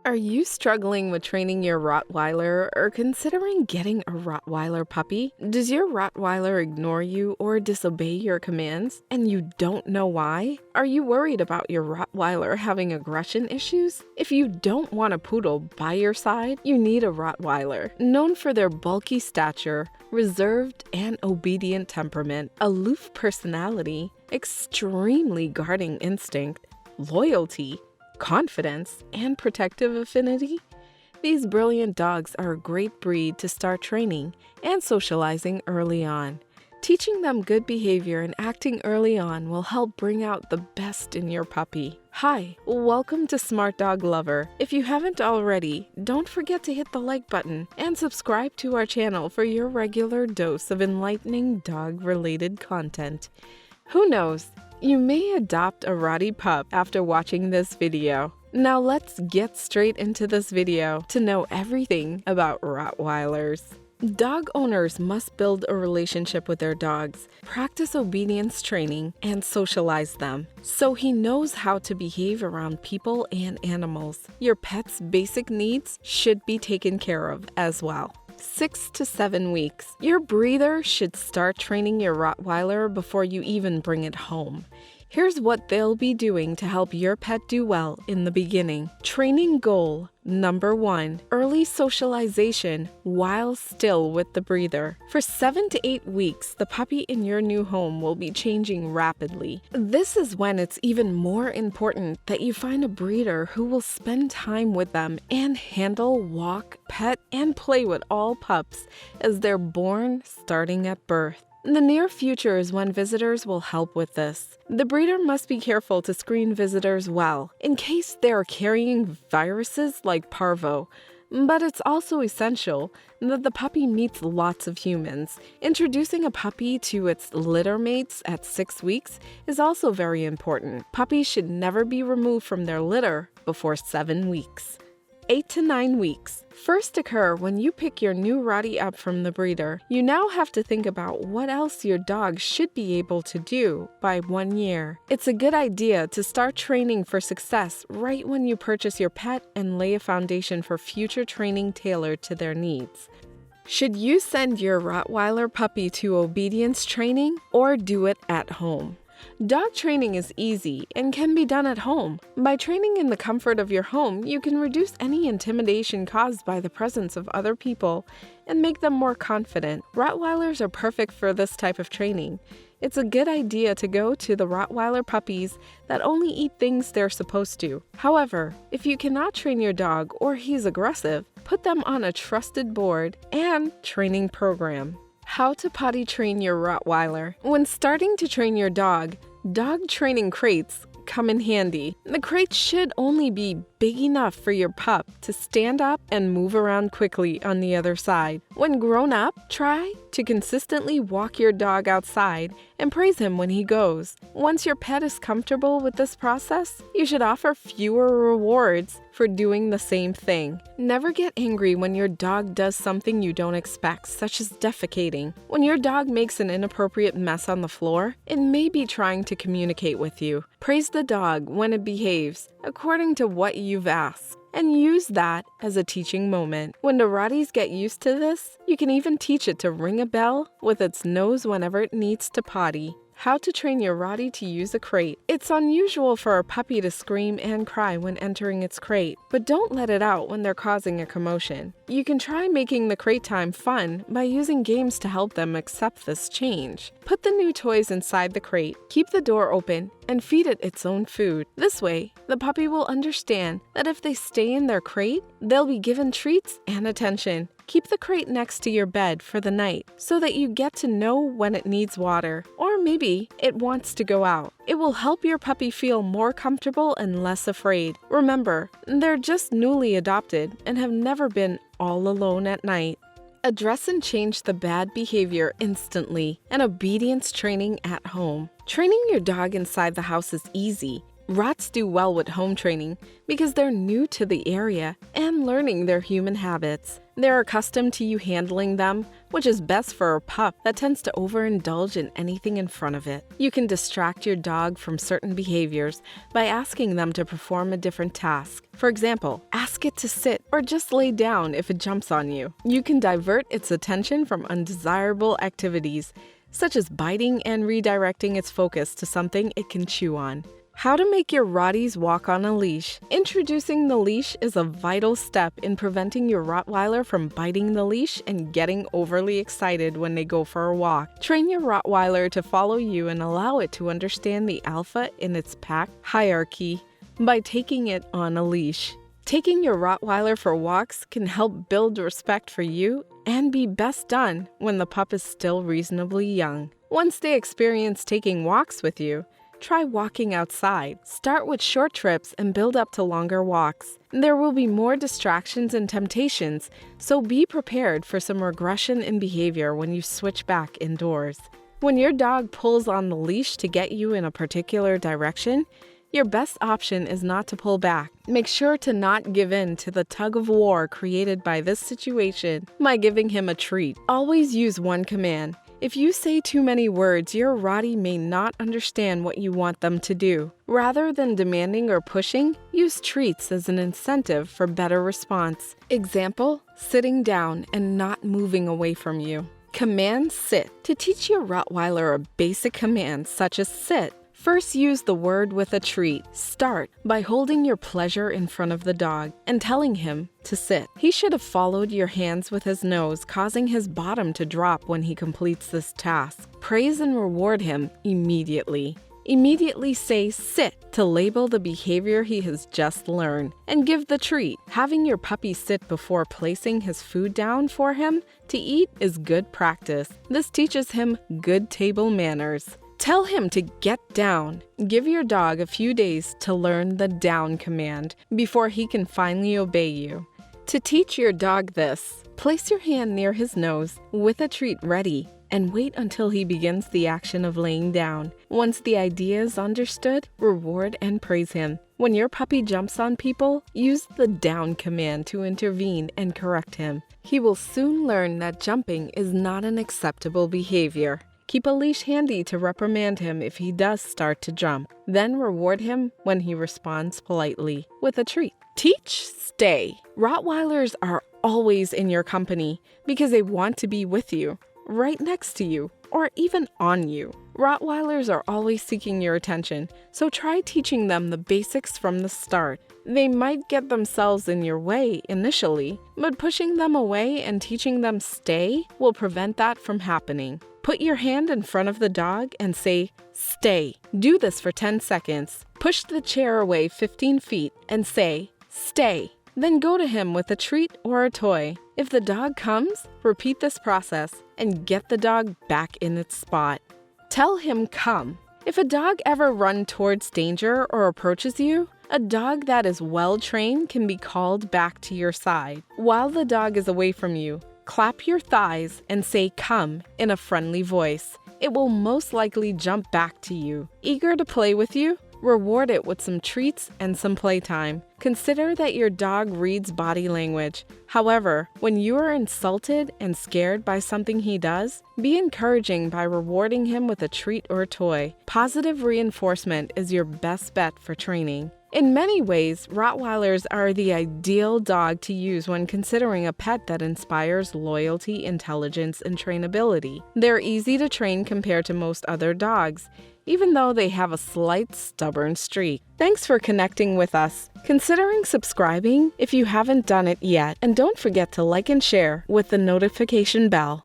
Are you struggling with training your Rottweiler or considering getting a Rottweiler puppy? Does your Rottweiler ignore you or disobey your commands and you don't know why? Are you worried about your Rottweiler having aggression issues? If you don't want a poodle by your side, you need a Rottweiler. Known for their bulky stature, reserved and obedient temperament, aloof personality, extremely guarding instinct, loyalty, confidence, and protective affinity, these brilliant dogs are a great breed to start training and socializing early on. Teaching them good behavior and acting early on will help bring out the best in your puppy. Hi, welcome to Smart Dog Lover. If you haven't already, don't forget to hit the like button and subscribe to our channel for your regular dose of enlightening dog-related content. Who knows? You may adopt a Rottie pup after watching this video. Now let's get straight into this video to know everything about Rottweilers. Dog owners must build a relationship with their dogs, practice obedience training, and socialize them, so he knows how to behave around people and animals. Your pet's basic needs should be taken care of as well. 6 to 7 weeks. Your breeder should start training your Rottweiler before you even bring it home. Here's what they'll be doing to help your pet do well in the beginning. Training goal number 1, early socialization while still with the breeder. For 7 to 8 weeks, the puppy in your new home will be changing rapidly. This is when it's even more important that you find a breeder who will spend time with them and handle, walk, pet, and play with all pups as they're born, starting at birth. The near future is when visitors will help with this. The breeder must be careful to screen visitors well, in case they are carrying viruses like parvo. But it's also essential that the puppy meets lots of humans. Introducing a puppy to its litter mates at 6 weeks is also very important. Puppies should never be removed from their litter before 7 weeks. 8 to 9 weeks. First occur when you pick your new Rottie up from the breeder. You now have to think about what else your dog should be able to do by 1 year. It's a good idea to start training for success right when you purchase your pet and lay a foundation for future training tailored to their needs. Should you send your Rottweiler puppy to obedience training or do it at home? Dog training is easy and can be done at home. By training in the comfort of your home, you can reduce any intimidation caused by the presence of other people and make them more confident. Rottweilers are perfect for this type of training. It's a good idea to go to the Rottweiler puppies that only eat things they're supposed to. However, if you cannot train your dog or he's aggressive, put them on a trusted board and training program. How to potty train your Rottweiler. When starting to train your dog training crates come in handy. The crate should only be big enough for your pup to stand up and move around quickly on the other side. When grown up, try to consistently walk your dog outside and praise him when he goes. Once your pet is comfortable with this process, you should offer fewer rewards for doing the same thing. Never get angry when your dog does something you don't expect, such as defecating. When your dog makes an inappropriate mess on the floor, it may be trying to communicate with you. Praise the dog when it behaves according to what you've asked, and use that as a teaching moment. When the Rotties get used to this, you can even teach it to ring a bell with its nose whenever it needs to potty. How to train your Rottie to use a crate. It's unusual for a puppy to scream and cry when entering its crate, but don't let it out when they're causing a commotion. You can try making the crate time fun by using games to help them accept this change. Put the new toys inside the crate, keep the door open, and feed it its own food. This way, the puppy will understand that if they stay in their crate, they'll be given treats and attention. Keep the crate next to your bed for the night so that you get to know when it needs water, or maybe it wants to go out. It will help your puppy feel more comfortable and less afraid. Remember, they're just newly adopted and have never been all alone at night. Address and change the bad behavior instantly and obedience training at home. Training your dog inside the house is easy Rots do well with home training because they're new to the area and learning their human habits. They're accustomed to you handling them, which is best for a pup that tends to overindulge in anything in front of it. You can distract your dog from certain behaviors by asking them to perform a different task. For example, ask it to sit or just lay down if it jumps on you. You can divert its attention from undesirable activities, such as biting and redirecting its focus to something it can chew on. How to make your Rotties walk on a leash. Introducing the leash is a vital step in preventing your Rottweiler from biting the leash and getting overly excited when they go for a walk. Train your Rottweiler to follow you and allow it to understand the alpha in its pack hierarchy by taking it on a leash. Taking your Rottweiler for walks can help build respect for you and be best done when the pup is still reasonably young. Once they experience taking walks with you, try walking outside. Start with short trips and build up to longer walks. There will be more distractions and temptations, so be prepared for some regression in behavior when you switch back indoors. When your dog pulls on the leash to get you in a particular direction, your best option is not to pull back. Make sure to not give in to the tug of war created by this situation by giving him a treat. Always use one command. If you say too many words, your Rottie may not understand what you want them to do. Rather than demanding or pushing, use treats as an incentive for better response. Example, sitting down and not moving away from you. Command sit. To teach your Rottweiler a basic command such as sit, first use the word with a treat. Start by holding your pleasure in front of the dog and telling him to sit. He should have followed your hands with his nose, causing his bottom to drop when he completes this task. Praise and reward him immediately. Immediately say sit to label the behavior he has just learned and give the treat. Having your puppy sit before placing his food down for him to eat is good practice. This teaches him good table manners. Tell him to get down. Give your dog a few days to learn the down command before he can finally obey you. To teach your dog this, place your hand near his nose with a treat ready and wait until he begins the action of laying down. Once the idea is understood, reward and praise him. When your puppy jumps on people, use the down command to intervene and correct him. He will soon learn that jumping is not an acceptable behavior. Keep a leash handy to reprimand him if he does start to jump. Then reward him when he responds politely with a treat. Teach stay. Rottweilers are always in your company because they want to be with you, right next to you, or even on you. Rottweilers are always seeking your attention, so try teaching them the basics from the start. They might get themselves in your way initially, but pushing them away and teaching them stay will prevent that from happening. Put your hand in front of the dog and say, stay. Do this for 10 seconds. Push the chair away 15 feet and say, stay. Then go to him with a treat or a toy. If the dog comes, repeat this process and get the dog back in its spot. Tell him come. If a dog ever runs towards danger or approaches you, a dog that is well trained can be called back to your side. While the dog is away from you, clap your thighs and say come in a friendly voice. It will most likely jump back to you. Eager to play with you? Reward it with some treats and some playtime. Consider that your dog reads body language. However, when you are insulted and scared by something he does, be encouraging by rewarding him with a treat or toy. Positive reinforcement is your best bet for training. In many ways, Rottweilers are the ideal dog to use when considering a pet that inspires loyalty, intelligence, and trainability. They're easy to train compared to most other dogs, even though they have a slight stubborn streak. Thanks for connecting with us. Considering subscribing if you haven't done it yet, and don't forget to like and share with the notification bell.